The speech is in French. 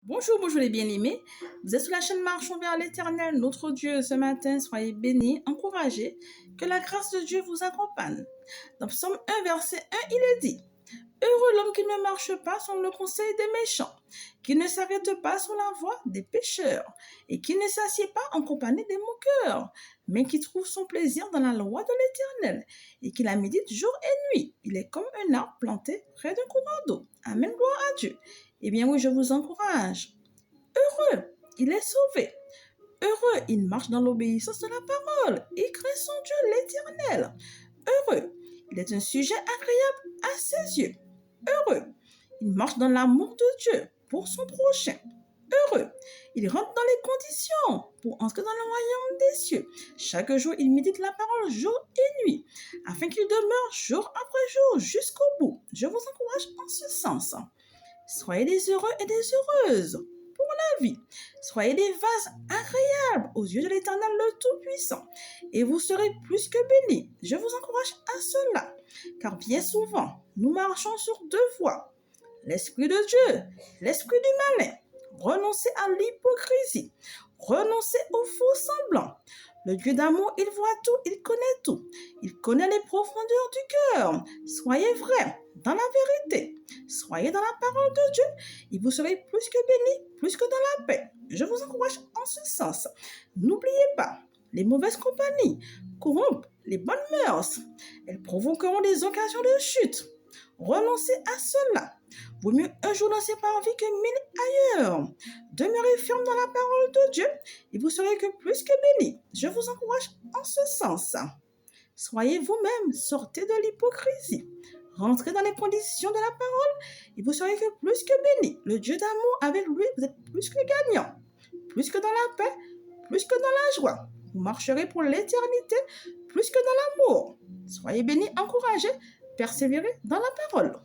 Bonjour, bonjour les bien-aimés. Vous êtes sur la chaîne Marchons vers l'Éternel, notre Dieu. Ce matin, soyez bénis, encouragés. Que la grâce de Dieu vous accompagne. Dans Psaume 1, verset 1, il est dit: Heureux l'homme qui ne marche pas selon le conseil des méchants, qui ne s'arrête pas sur la voie des pécheurs, et qui ne s'assied pas en compagnie des moqueurs, mais qui trouve son plaisir dans la loi de l'Éternel, et qui la médite jour et nuit. Il est comme un arbre planté près d'un courant d'eau. Amen, gloire à Dieu. Eh bien oui, je vous encourage. Heureux, il est sauvé. Heureux, il marche dans l'obéissance de la parole. Il craint son Dieu, l'Éternel. Heureux, il est un sujet agréable à ses yeux. Heureux, il marche dans l'amour de Dieu pour son prochain. Heureux, il rentre dans les conditions pour entrer dans le royaume des cieux. Chaque jour, il médite la parole jour et nuit, afin qu'il demeure jour après jour jusqu'au bout. Je vous encourage en ce sens. Soyez des heureux et des heureuses pour la vie. Soyez des vases agréables aux yeux de l'Éternel le Tout-Puissant, et vous serez plus que bénis. Je vous encourage à cela, car bien souvent, nous marchons sur deux voies: l'Esprit de Dieu, l'Esprit du malin. Renoncez à l'hypocrisie, renoncez aux faux semblants. Le Dieu d'amour, il voit tout, il connaît tout. Il connaît les profondeurs du cœur. Soyez vrais dans la vérité. Soyez dans la parole de Dieu et vous serez plus que bénis, plus que dans la paix. Je vous encourage en ce sens. N'oubliez pas, les mauvaises compagnies corrompent les bonnes mœurs. Elles provoqueront des occasions de chute. Renoncez à cela. Vaut mieux un jour dans ses parvis que mille ailleurs. Demeurez ferme dans la parole de Dieu et vous serez que plus que bénis. Je vous encourage en ce sens. Soyez vous-même, sortez de l'hypocrisie. Rentrez dans les conditions de la parole et vous serez que plus que bénis. Le Dieu d'amour, avec lui, vous êtes plus que gagnant. Plus que dans la paix, plus que dans la joie. Vous marcherez pour l'éternité, plus que dans l'amour. Soyez bénis, encouragés, persévérez dans la parole.